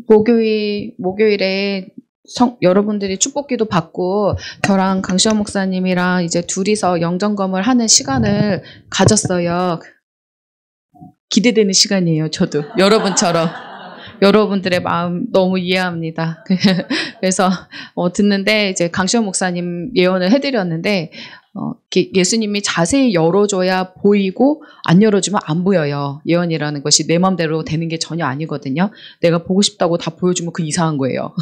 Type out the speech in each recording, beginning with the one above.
목요일에 여러분들이 축복기도 받고 저랑 강시원 목사님이랑 이제 둘이서 영점검을 하는 시간을 가졌어요. 기대되는 시간이에요. 저도 여러분처럼. 여러분들의 마음 너무 이해합니다. 그래서 듣는데 이제 강시원 목사님 예언을 해드렸는데 예수님이 자세히 열어줘야 보이고 안 열어주면 안 보여요. 예언이라는 것이 내 마음대로 되는 게 전혀 아니거든요. 내가 보고 싶다고 다 보여주면 그 이상한 거예요.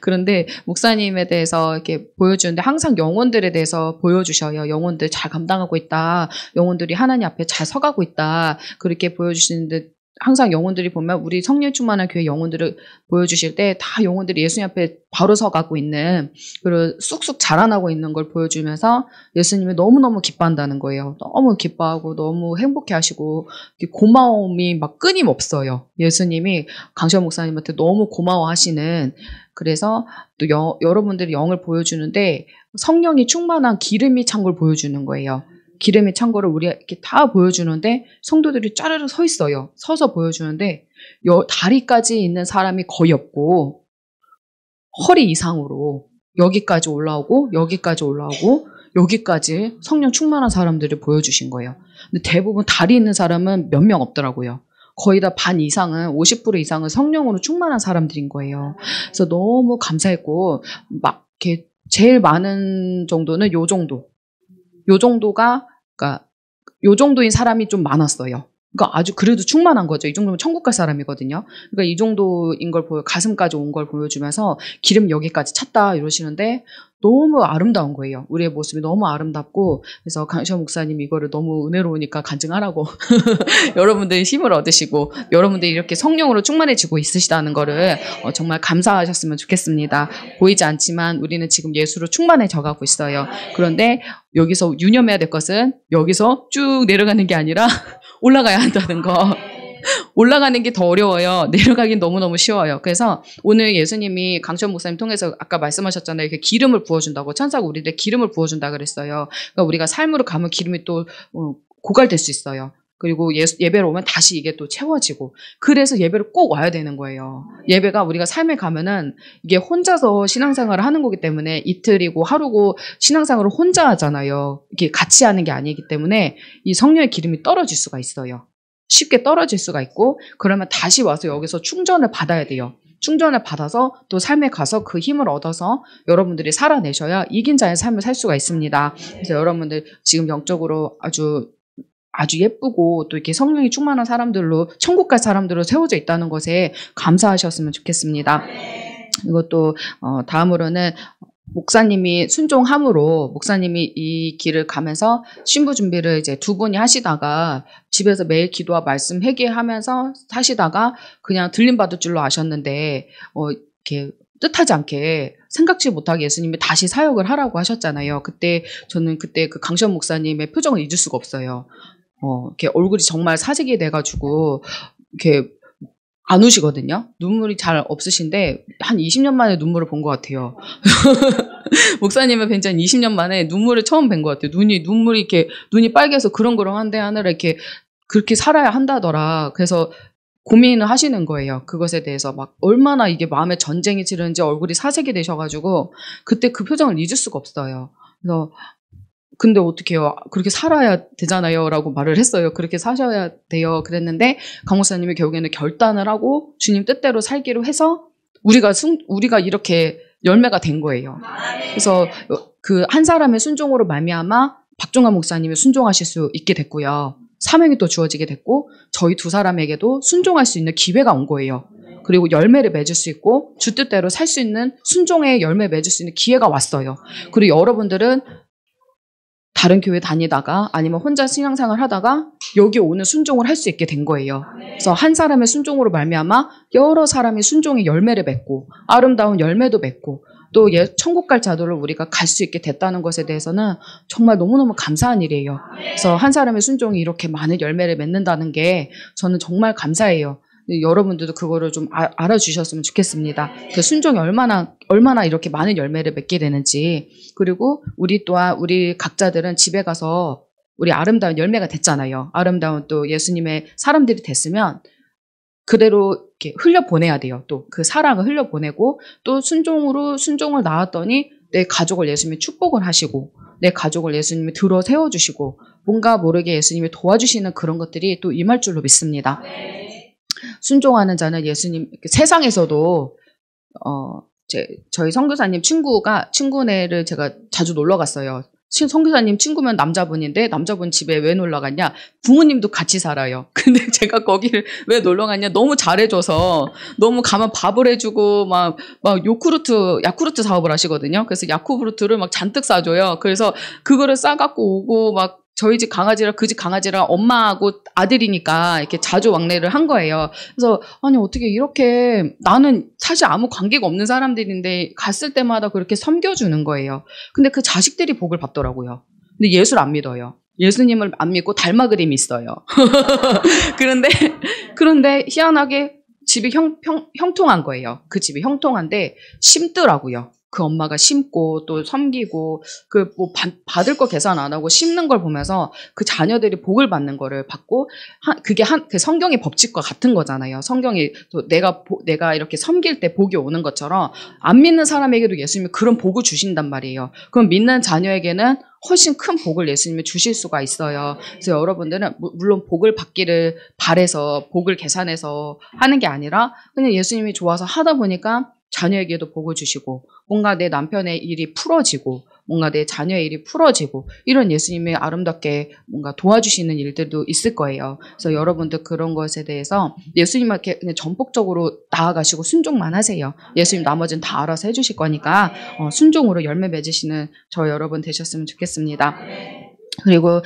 그런데 목사님에 대해서 이렇게 보여주는데 항상 영혼들에 대해서 보여주셔요. 영혼들 잘 감당하고 있다. 영혼들이 하나님 앞에 잘 서가고 있다. 그렇게 보여주시는데 항상 영혼들이 보면 우리 성령 충만한 교회 영혼들을 보여주실 때 다 영혼들이 예수님 앞에 바로 서가고 있는 그리고 쑥쑥 자라나고 있는 걸 보여주면서 예수님이 너무너무 기뻐한다는 거예요. 너무 기뻐하고 너무 행복해하시고 고마움이 막 끊임없어요. 예수님이 강시원 목사님한테 너무 고마워하시는 그래서 또 여러분들이 영을 보여주는데 성령이 충만한 기름이 찬 걸 보여주는 거예요. 기름이 찬 거를 우리 이렇게 다 보여주는데 성도들이 짜르르 서 있어요. 서서 보여주는데 다리까지 있는 사람이 거의 없고 허리 이상으로 여기까지 올라오고 여기까지 올라오고 여기까지 성령 충만한 사람들을 보여주신 거예요. 근데 대부분 다리 있는 사람은 몇 명 없더라고요. 거의 다 반 이상은 50% 이상은 성령으로 충만한 사람들인 거예요. 그래서 너무 감사했고 막 이렇게 제일 많은 정도는 요 정도가, 그러니까, 요 정도인 사람이 좀 많았어요. 그러니까 아주 그래도 충만한 거죠. 이 정도면 천국 갈 사람이거든요. 그러니까 이 정도인 걸 가슴까지 온 걸 보여주면서 기름 여기까지 찼다 이러시는데 너무 아름다운 거예요. 우리의 모습이 너무 아름답고 그래서 강시원 목사님 이거를 너무 은혜로우니까 간증하라고 여러분들이 힘을 얻으시고 여러분들이 이렇게 성령으로 충만해지고 있으시다는 거를 정말 감사하셨으면 좋겠습니다. 보이지 않지만 우리는 지금 예수로 충만해져 가고 있어요. 그런데 여기서 유념해야 될 것은 여기서 쭉 내려가는 게 아니라 올라가야 한다는 거. 올라가는 게 더 어려워요. 내려가긴 너무너무 쉬워요. 그래서 오늘 예수님이 강시원 목사님 통해서 아까 말씀하셨잖아요. 이렇게 기름을 부어준다고. 천사가 우리들 기름을 부어준다 그랬어요. 그러니까 우리가 삶으로 가면 기름이 또 고갈될 수 있어요. 그리고 예배로 오면 다시 이게 또 채워지고. 그래서 예배를 꼭 와야 되는 거예요. 예배가 우리가 삶에 가면은 이게 혼자서 신앙생활을 하는 거기 때문에 이틀이고 하루고 신앙생활을 혼자 하잖아요. 이게 같이 하는 게 아니기 때문에 이 성령의 기름이 떨어질 수가 있어요. 쉽게 떨어질 수가 있고 그러면 다시 와서 여기서 충전을 받아야 돼요. 충전을 받아서 또 삶에 가서 그 힘을 얻어서 여러분들이 살아내셔야 이긴 자의 삶을 살 수가 있습니다. 그래서 여러분들 지금 영적으로 아주 예쁘고 또 이렇게 성령이 충만한 사람들로 천국 갈 사람들로 세워져 있다는 것에 감사하셨으면 좋겠습니다. 이것도 다음으로는 목사님이 순종함으로 목사님이 이 길을 가면서 신부 준비를 이제 두 분이 하시다가 집에서 매일 기도와 말씀 회개하면서 하시다가 그냥 들림 받을 줄로 아셨는데 이렇게 뜻하지 않게 생각지 못하게 예수님이 다시 사역을 하라고 하셨잖아요. 저는 그때 그 강시원 목사님의 표정을 잊을 수가 없어요. 이렇게 얼굴이 정말 사색이 돼가지고 이렇게 안 우시거든요. 눈물이 잘 없으신데 한 20년 만에 눈물을 본 것 같아요. 목사님은 뵌지 한 20년 만에 눈물을 처음 뵌 것 같아요. 눈물이 이렇게 눈이 빨개서 그렁그렁한데 하느라 이렇게 그렇게 살아야 한다더라. 그래서 고민을 하시는 거예요. 그것에 대해서 막 얼마나 이게 마음에 전쟁이 치르는지 얼굴이 사색이 되셔가지고 그때 그 표정을 잊을 수가 없어요. 그래서 근데 어떡해요. 그렇게 살아야 되잖아요. 라고 말을 했어요. 그렇게 사셔야 돼요. 그랬는데 강 목사님이 결국에는 결단을 하고 주님 뜻대로 살기로 해서 우리가 이렇게 열매가 된 거예요. 그래서 그 한 사람의 순종으로 말미암아 박종환 목사님이 순종하실 수 있게 됐고요. 사명이 또 주어지게 됐고 저희 두 사람에게도 순종할 수 있는 기회가 온 거예요. 그리고 열매를 맺을 수 있고 주 뜻대로 살 수 있는 순종의 열매 맺을 수 있는 기회가 왔어요. 그리고 여러분들은 다른 교회 다니다가 아니면 혼자 신앙생활 하다가 여기 오는 순종을 할 수 있게 된 거예요. 그래서 한 사람의 순종으로 말미암아 여러 사람이 순종의 열매를 맺고 아름다운 열매도 맺고 또 천국 갈 자들을 우리가 갈 수 있게 됐다는 것에 대해서는 정말 너무너무 감사한 일이에요. 그래서 한 사람의 순종이 이렇게 많은 열매를 맺는다는 게 저는 정말 감사해요. 여러분들도 그거를 좀 알아주셨으면 좋겠습니다. 그 순종이 얼마나 이렇게 많은 열매를 맺게 되는지. 그리고 우리 각자들은 집에 가서 우리 아름다운 열매가 됐잖아요. 아름다운 또 예수님의 사람들이 됐으면 그대로 이렇게 흘려보내야 돼요. 또 그 사랑을 흘려보내고 또 순종을 낳았더니 내 가족을 예수님이 축복을 하시고 내 가족을 예수님이 들어 세워주시고 뭔가 모르게 예수님이 도와주시는 그런 것들이 또 임할 줄로 믿습니다. 순종하는 자는 예수님 세상에서도 저희 선교사님 친구네를 제가 자주 놀러 갔어요. 선교사님 친구면 남자분인데 남자분 집에 왜 놀러 갔냐? 부모님도 같이 살아요. 근데 제가 거기를 왜 놀러 갔냐? 너무 잘해줘서 너무 가면 밥을 해주고 막 야쿠르트 사업을 하시거든요. 그래서 야쿠르트를 막 잔뜩 싸줘요. 그래서 그거를 싸갖고 오고 막 저희 집 강아지랑 그 집 강아지랑 엄마하고 아들이니까 이렇게 자주 왕래를 한 거예요. 그래서 아니 어떻게 이렇게 나는 사실 아무 관계가 없는 사람들인데 갔을 때마다 그렇게 섬겨주는 거예요. 근데 그 자식들이 복을 받더라고요. 근데 예수를 안 믿어요. 예수님을 안 믿고 달마 그림이 있어요. 그런데 희한하게 집이 형통한 거예요. 그 집이 형통한데 심더라고요. 그 엄마가 심고 또 섬기고 그 뭐 받을 거 계산 안 하고 심는 걸 보면서 그 자녀들이 복을 받는 거를 받고 그게 그 성경의 법칙과 같은 거잖아요. 성경이 또 내가 이렇게 섬길 때 복이 오는 것처럼 안 믿는 사람에게도 예수님이 그런 복을 주신단 말이에요. 그럼 믿는 자녀에게는 훨씬 큰 복을 예수님이 주실 수가 있어요. 그래서 여러분들은 물론 복을 받기를 바래서 복을 계산해서 하는 게 아니라 그냥 예수님이 좋아서 하다 보니까 자녀에게도 복을 주시고 뭔가 내 남편의 일이 풀어지고 뭔가 내 자녀의 일이 풀어지고 이런 예수님이 아름답게 뭔가 도와주시는 일들도 있을 거예요. 그래서 여러분들 그런 것에 대해서 예수님께 그냥 전폭적으로 나아가시고 순종만 하세요. 예수님 나머지는 다 알아서 해주실 거니까 순종으로 열매 맺으시는 저 여러분 되셨으면 좋겠습니다. 그리고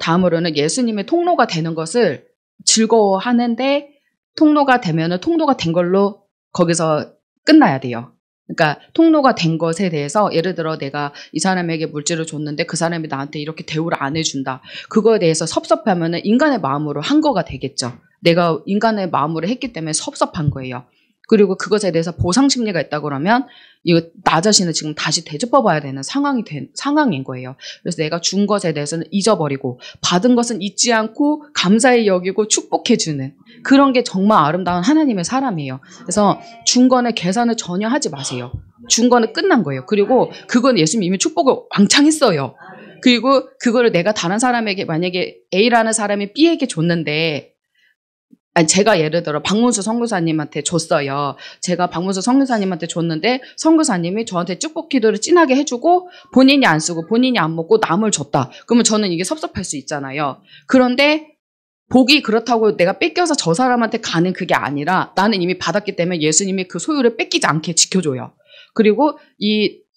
다음으로는 예수님의 통로가 되는 것을 즐거워하는데 통로가 되면은 통로가 된 걸로 거기서 끝나야 돼요. 그러니까 통로가 된 것에 대해서 예를 들어 내가 이 사람에게 물질을 줬는데 그 사람이 나한테 이렇게 대우를 안 해준다. 그거에 대해서 섭섭하면은 인간의 마음으로 한 거가 되겠죠. 내가 인간의 마음으로 했기 때문에 섭섭한 거예요. 그리고 그것에 대해서 보상 심리가 있다 그러면 이거 나 자신을 지금 다시 되짚어봐야 되는 상황인 거예요. 그래서 내가 준 것에 대해서는 잊어버리고 받은 것은 잊지 않고 감사히 여기고 축복해주는 그런 게 정말 아름다운 하나님의 사람이에요. 그래서 준 거는 계산을 전혀 하지 마세요. 준 거는 끝난 거예요. 그리고 그건 예수님이 이미 축복을 왕창 했어요. 그리고 그거를 내가 다른 사람에게 만약에 A라는 사람이 B에게 줬는데 제가 예를 들어 박문수 선교사님한테 줬어요. 제가 박문수 선교사님한테 줬는데 선교사님이 저한테 축복 기도를 진하게 해주고 본인이 안 쓰고 본인이 안 먹고 남을 줬다. 그러면 저는 이게 섭섭할 수 있잖아요. 그런데 복이 그렇다고 내가 뺏겨서 저 사람한테 가는 그게 아니라 나는 이미 받았기 때문에 예수님이 그 소유를 뺏기지 않게 지켜줘요. 그리고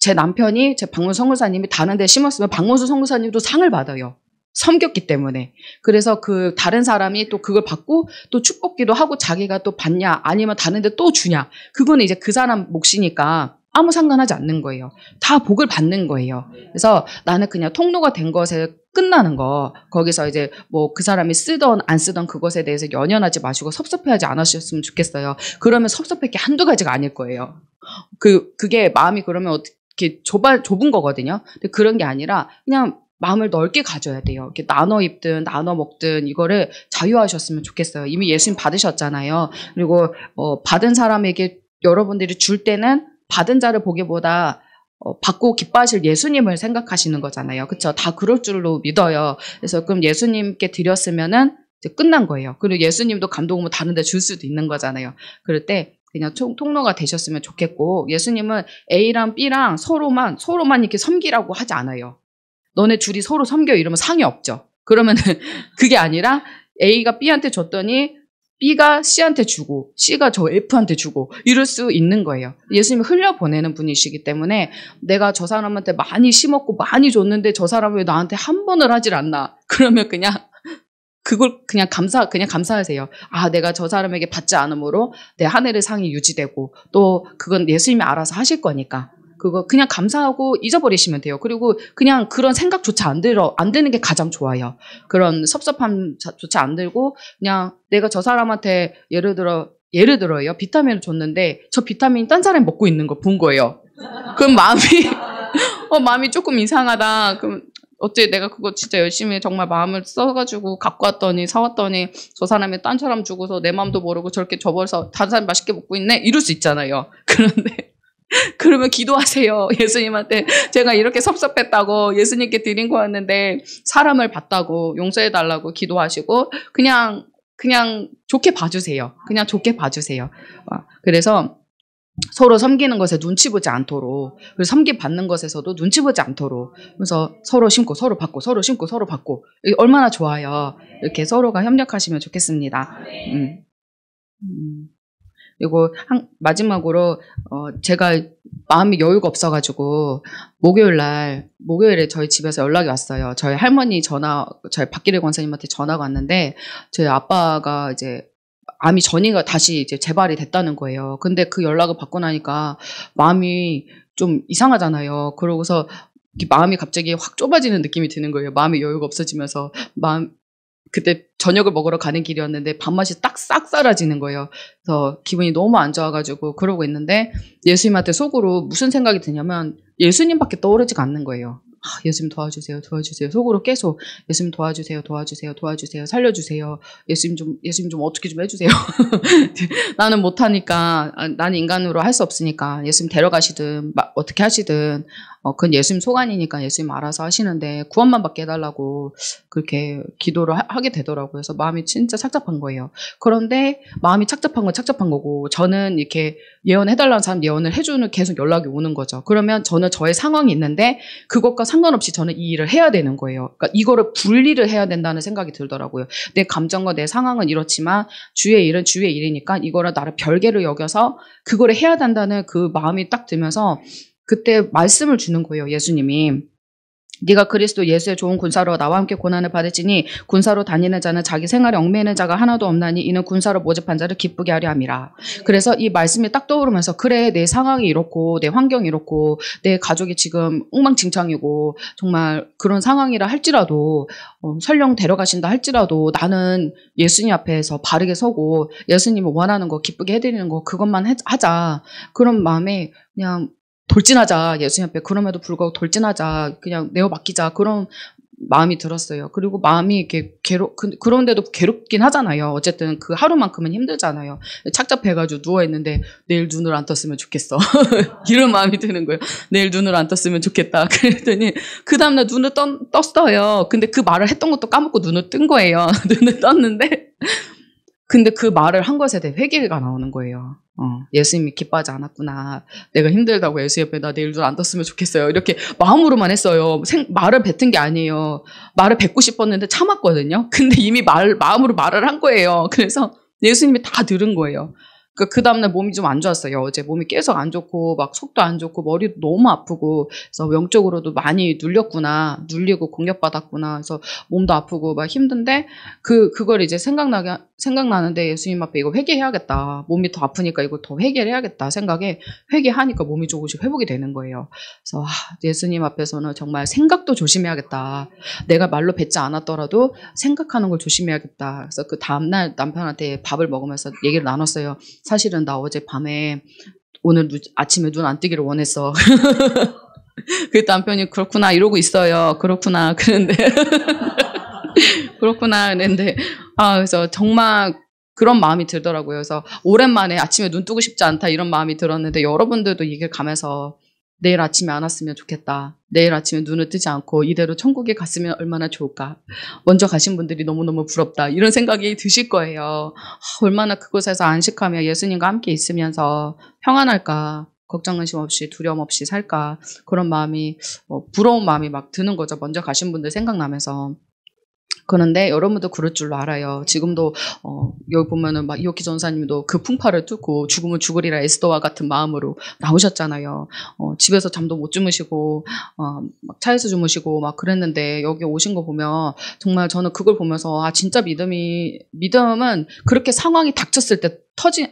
제 남편이 제 박문수 선교사님이 다른 데 심었으면 박문수 선교사님도 상을 받아요. 섬겼기 때문에. 그래서 그 다른 사람이 또 그걸 받고 또 축복기도 하고 자기가 또 받냐 아니면 다른 데 또 주냐. 그거는 이제 그 사람 몫이니까 아무 상관하지 않는 거예요. 다 복을 받는 거예요. 그래서 나는 그냥 통로가 된 것에 끝나는 거. 거기서 이제 뭐 그 사람이 쓰던 안 쓰던 그것에 대해서 연연하지 마시고 섭섭해하지 않으셨으면 좋겠어요. 그러면 섭섭할 게 한두 가지가 아닐 거예요. 그게 마음이 그러면 어떻게 좁은 거거든요. 근데 그런 게 아니라 그냥 마음을 넓게 가져야 돼요. 이렇게 나눠 입든 나눠 먹든 이거를 자유하셨으면 좋겠어요. 이미 예수님 받으셨잖아요. 그리고 받은 사람에게 여러분들이 줄 때는 받은 자를 보기보다 받고 기뻐하실 예수님을 생각하시는 거잖아요. 그렇죠? 다 그럴 줄로 믿어요. 그래서 그럼 예수님께 드렸으면은 이제 끝난 거예요. 그리고 예수님도 감동 오면 다른 데 줄 수도 있는 거잖아요. 그럴 때 그냥 통로가 되셨으면 좋겠고 예수님은 A랑 B랑 서로만 이렇게 섬기라고 하지 않아요. 너네 둘이 서로 섬겨 이러면 상이 없죠. 그러면은 그게 아니라 A가 B한테 줬더니 B가 C한테 주고 C가 저 F한테 주고 이럴 수 있는 거예요. 예수님이 흘려보내는 분이시기 때문에 내가 저 사람한테 많이 심었고 많이 줬는데 저 사람이 왜 나한테 한 번을 하질 않나. 그러면 그냥 그걸 그냥 감사하세요. 아, 내가 저 사람에게 받지 않으므로 내 하늘의 상이 유지되고 또 그건 예수님이 알아서 하실 거니까. 그거 그냥 감사하고 잊어버리시면 돼요. 그리고 그냥 그런 생각조차 안 드는 게 가장 좋아요. 그런 섭섭함조차 안 들고 그냥 내가 저 사람한테 예를 들어요. 비타민을 줬는데 저 비타민 딴 사람이 먹고 있는 걸 본 거예요. 그럼 마음이 조금 이상하다. 그럼 어째 내가 그거 진짜 열심히 정말 마음을 써가지고 갖고 왔더니 사왔더니 저 사람이 딴 사람 주고서 내 마음도 모르고 저렇게 줘버려서 다른 사람 맛있게 먹고 있네? 이럴 수 있잖아요. 그런데 그러면 기도하세요. 예수님한테 제가 이렇게 섭섭했다고 예수님께 드린 거였는데 사람을 봤다고 용서해달라고 기도하시고 그냥 좋게 봐주세요. 그냥 좋게 봐주세요. 그래서 서로 섬기는 것에 눈치 보지 않도록, 그리고 섬김 받는 것에서도 눈치 보지 않도록, 그래서 서로 심고 서로 받고 서로 심고 서로 받고, 얼마나 좋아요. 이렇게 서로가 협력하시면 좋겠습니다. 그리고 마지막으로 제가 마음이 여유가 없어가지고 목요일에 저희 집에서 연락이 왔어요. 저희 할머니 저희 박기래 권사님한테 전화가 왔는데 저희 아빠가 이제 암이 전이가 다시 이제 재발이 됐다는 거예요. 근데 그 연락을 받고 나니까 마음이 좀 이상하잖아요. 그러고서 마음이 갑자기 확 좁아지는 느낌이 드는 거예요. 마음이 여유가 없어지면서 그때 저녁을 먹으러 가는 길이었는데 밥맛이 딱 싹 사라지는 거예요. 그래서 기분이 너무 안 좋아가지고 그러고 있는데 예수님한테 속으로 무슨 생각이 드냐면 예수님밖에 떠오르지가 않는 거예요. 예수님 도와주세요, 도와주세요. 속으로 계속 예수님 도와주세요, 도와주세요, 도와주세요, 살려주세요. 예수님 좀 어떻게 좀 해주세요. 나는 못하니까, 나는 인간으로 할 수 없으니까 예수님 데려가시든 어떻게 하시든 그건 예수님 소관이니까 예수님 알아서 하시는데 구원만 받게 해달라고 그렇게 기도를 하게 되더라고요. 그래서 마음이 진짜 착잡한 거예요. 그런데 마음이 착잡한 건 착잡한 거고 저는 이렇게 예언해달라는 사람 예언을 해주는 계속 연락이 오는 거죠. 그러면 저는 저의 상황이 있는데 그것과 상관없이 저는 이 일을 해야 되는 거예요. 그러니까 이거를 분리를 해야 된다는 생각이 들더라고요. 내 감정과 내 상황은 이렇지만 주의 일은 주의 일이니까 이거를 나를 별개로 여겨서 그거를 해야 된다는 그 마음이 딱 들면서 그때 말씀을 주는 거예요. 예수님이. 네가 그리스도 예수의 좋은 군사로 나와 함께 고난을 받을지니 군사로 다니는 자는 자기 생활에 얽매이는 자가 하나도 없나니 이는 군사로 모집한 자를 기쁘게 하려 함이라. 그래서 이 말씀이 딱 떠오르면서 그래 내 상황이 이렇고 내 환경이 이렇고 내 가족이 지금 엉망진창이고 정말 그런 상황이라 할지라도 설령 데려가신다 할지라도 나는 예수님 앞에서 바르게 서고 예수님이 원하는 거 기쁘게 해드리는 거 그것만 하자. 그런 마음에 그냥 돌진하자. 예수님 앞에 그럼에도 불구하고 돌진하자. 그냥 내어 맡기자. 그런 마음이 들었어요. 그리고 마음이 이렇게 그런데도 괴롭긴 하잖아요. 어쨌든 그 하루만큼은 힘들잖아요. 착잡해가지고 누워있는데 내일 눈을 안 떴으면 좋겠어. 이런 마음이 드는 거예요. 내일 눈을 안 떴으면 좋겠다. 그랬더니 그 다음날 눈을 떴어요. 근데 그 말을 했던 것도 까먹고 눈을 뜬 거예요. 눈을 떴는데 근데 그 말을 한 것에 대해 회개가 나오는 거예요. 예수님이 기뻐하지 않았구나. 내가 힘들다고 예수 옆에 나 내일 눈 안 떴으면 좋겠어요. 이렇게 마음으로만 했어요. 말을 뱉은 게 아니에요. 말을 뱉고 싶었는데 참았거든요. 근데 이미 마음으로 말을 한 거예요. 그래서 예수님이 다 들은 거예요. 그 다음날 몸이 좀 안 좋았어요. 어제 몸이 계속 안 좋고 막 속도 안 좋고 머리도 너무 아프고 그래서 영적으로도 많이 눌리고 공격받았구나. 그래서 몸도 아프고 막 힘든데 그걸 이제 생각나는데 예수님 앞에 이거 회개해야겠다. 몸이 더 아프니까 이거 더 회개를 해야겠다 생각에 회개하니까 몸이 조금씩 회복이 되는 거예요. 그래서 예수님 앞에서는 정말 생각도 조심해야겠다. 내가 말로 뱉지 않았더라도 생각하는 걸 조심해야겠다. 그래서 그 다음날 남편한테 밥을 먹으면서 얘기를 나눴어요. 사실은 나 어제 밤에 오늘 아침에 눈 안 뜨기를 원했어. 그 남편이 그렇구나 이러고 있어요. 그렇구나 그런데 그렇구나 그랬는데 그래서 정말 그런 마음이 들더라고요. 그래서 오랜만에 아침에 눈 뜨고 싶지 않다 이런 마음이 들었는데 여러분들도 이게 가면서 내일 아침에 안 왔으면 좋겠다. 내일 아침에 눈을 뜨지 않고 이대로 천국에 갔으면 얼마나 좋을까. 먼저 가신 분들이 너무너무 부럽다. 이런 생각이 드실 거예요. 얼마나 그곳에서 안식하며 예수님과 함께 있으면서 평안할까. 걱정 근심 없이 두려움 없이 살까. 그런 마음이 부러운 마음이 막 드는 거죠. 먼저 가신 분들 생각나면서. 그런데 여러분도 그럴 줄로 알아요. 지금도 여기 보면은 막 이옥희 전사님도 그 풍파를 뚫고 죽으면 죽으리라 에스더와 같은 마음으로 나오셨잖아요. 집에서 잠도 못 주무시고 막 차에서 주무시고 막 그랬는데 여기 오신 거 보면 정말 저는 그걸 보면서 진짜 믿음은 그렇게 상황이 닥쳤을 때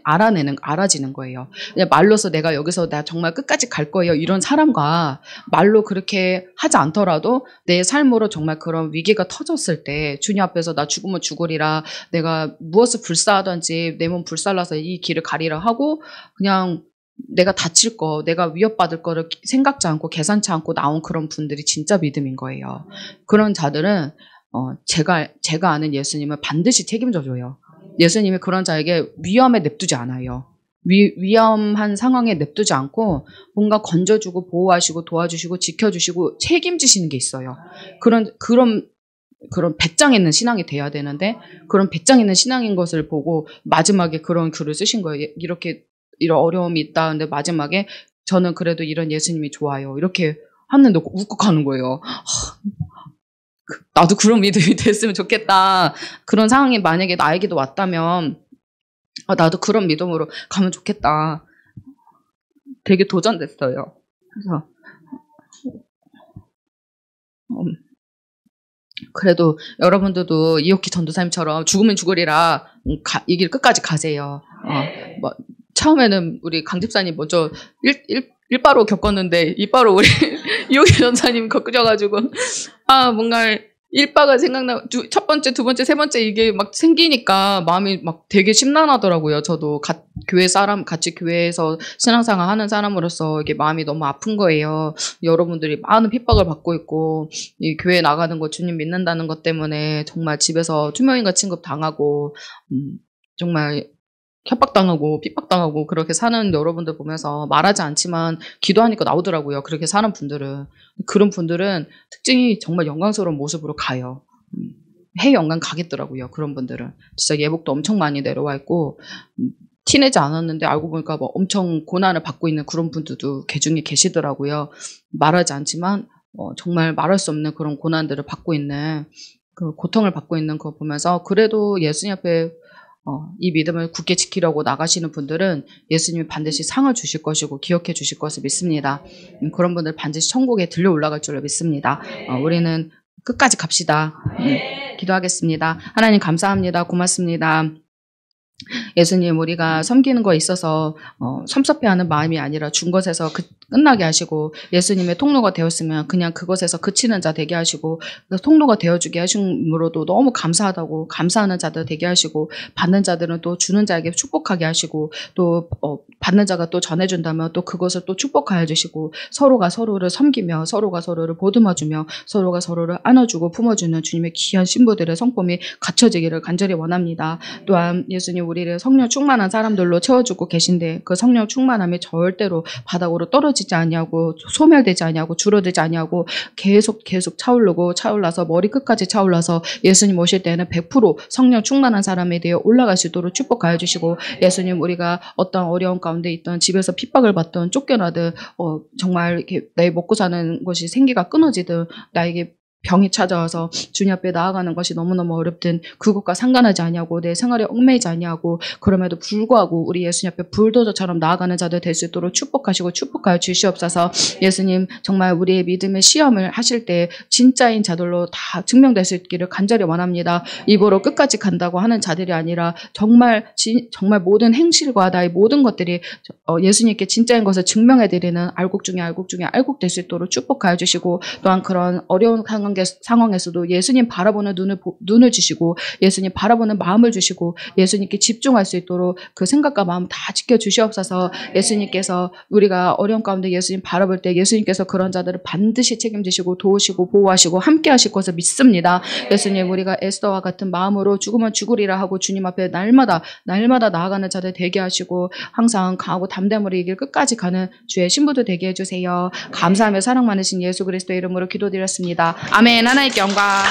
알아지는 거예요. 그냥 말로서 내가 여기서 나 정말 끝까지 갈 거예요. 이런 사람과 말로 그렇게 하지 않더라도 내 삶으로 정말 그런 위기가 터졌을 때 주님 앞에서 나 죽으면 죽으리라 내가 무엇을 불사하든지 내 몸 불살라서 이 길을 가리라 하고 그냥 내가 다칠 거, 내가 위협받을 거를 생각지 않고 계산치 않고 나온 그런 분들이 진짜 믿음인 거예요. 그런 자들은 제가 아는 예수님은 반드시 책임져 줘요. 예수님이 그런 자에게 위험에 냅두지 않아요. 위험한 상황에 냅두지 않고 뭔가 건져주고 보호하시고 도와주시고 지켜주시고 책임지시는 게 있어요. 그런 배짱 있는 신앙이 돼야 되는데 그런 배짱 있는 신앙인 것을 보고 마지막에 그런 글을 쓰신 거예요. 이런 어려움이 있다. 근데 마지막에 저는 그래도 이런 예수님이 좋아요. 이렇게 하는데 울컥하는 거예요. 나도 그런 믿음이 됐으면 좋겠다. 그런 상황이 만약에 나에게도 왔다면 나도 그런 믿음으로 가면 좋겠다. 되게 도전됐어요. 그래서 그래도 여러분들도 이옥희 전도사님처럼 죽으면 죽으리라 이 길 끝까지 가세요. 처음에는 우리 강 집사님 먼저 일바로 겪었는데 이바로 우리 이옥희 전사님 겪으셔가지고 뭔가 일바가 첫 번째, 두 번째, 세 번째 이게 막 생기니까 마음이 막 되게 심란하더라고요. 저도 같이 교회에서 신앙생활 하는 사람으로서 이게 마음이 너무 아픈 거예요. 여러분들이 많은 핍박을 받고 있고, 이 교회 나가는 거 주님 믿는다는 것 때문에 정말 집에서 투명인간 취급 당하고, 정말 협박당하고 핍박당하고 그렇게 사는 여러분들 보면서 말하지 않지만 기도하니까 나오더라고요. 그렇게 사는 분들은. 그런 분들은 특징이 정말 영광스러운 모습으로 가요. 해 영광 가겠더라고요. 그런 분들은. 진짜 예복도 엄청 많이 내려와 있고 티내지 않았는데 알고 보니까 뭐 엄청 고난을 받고 있는 그런 분들도 개중에 계시더라고요. 말하지 않지만 정말 말할 수 없는 그런 고난들을 받고 있는 그 고통을 받고 있는 거 보면서 그래도 예수님 앞에 이 믿음을 굳게 지키려고 나가시는 분들은 예수님이 반드시 상을 주실 것이고 기억해 주실 것을 믿습니다. 그런 분들 반드시 천국에 들려 올라갈 줄로 믿습니다. 우리는 끝까지 갑시다. 기도하겠습니다. 하나님 감사합니다. 고맙습니다. 예수님 우리가 섬기는 거에 있어서 섭섭해하는 마음이 아니라 준 것에서 끝나게 하시고 예수님의 통로가 되었으면 그냥 그것에서 그치는 자 되게 하시고 통로가 되어주게 하심으로도 너무 감사하다고 감사하는 자들 되게 하시고 받는 자들은 또 주는 자에게 축복하게 하시고 또 받는 자가 또 전해준다면 또 그것을 또 축복하여 주시고 서로가 서로를 섬기며 서로가 서로를 보듬어주며 서로가 서로를 안아주고 품어주는 주님의 귀한 신부들의 성품이 갖춰지기를 간절히 원합니다. 또한 예수님 우리를 성령 충만한 사람들로 채워주고 계신데 그 성령 충만함이 절대로 바닥으로 떨어지지 아니하고 소멸되지 아니하고 줄어들지 아니하고 계속 차오르고 차올라서 머리 끝까지 차올라서 예수님 오실 때는 100% 성령 충만한 사람에 대해 올라갈 수 있도록 축복하여 주시고 예수님 우리가 어떤 어려운 가운데 있던 집에서 핍박을 받던 쫓겨나든 정말 이렇게 내 먹고 사는 것이 생기가 끊어지든 나에게 병이 찾아와서 주님 앞에 나아가는 것이 너무너무 어렵든 그것과 상관하지 아니하고 내 생활에 얽매이지 아니하고 그럼에도 불구하고 우리 예수님 앞에 불도저처럼 나아가는 자들 될 수 있도록 축복하시고 축복하여 주시옵소서. 예수님 정말 우리의 믿음의 시험을 하실 때 진짜인 자들로 다 증명될 수 있기를 간절히 원합니다. 입으로 끝까지 간다고 하는 자들이 아니라 정말 모든 행실과 나의 모든 것들이 예수님께 진짜인 것을 증명해드리는 알곡 중에 알곡 될 수 있도록 축복하여 주시고 또한 그런 어려운 상황에서도 예수님 바라보는 눈을 주시고 예수님 바라보는 마음을 주시고 예수님께 집중할 수 있도록 그 생각과 마음 다 지켜주시옵소서. 예수님께서 우리가 어려운 가운데 예수님 바라볼 때 예수님께서 그런 자들을 반드시 책임지시고 도우시고 보호하시고 함께 하실 것을 믿습니다. 예수님 우리가 에스더와 같은 마음으로 죽으면 죽으리라 하고 주님 앞에 날마다 나아가는 자들 되게 하시고 항상 강하고 담대함으로 이 길 끝까지 가는 주의 신부도 되게 해주세요. 감사하며 사랑 많으신 예수 그리스도의 이름으로 기도드렸습니다. 아멘. 하나님께 영광.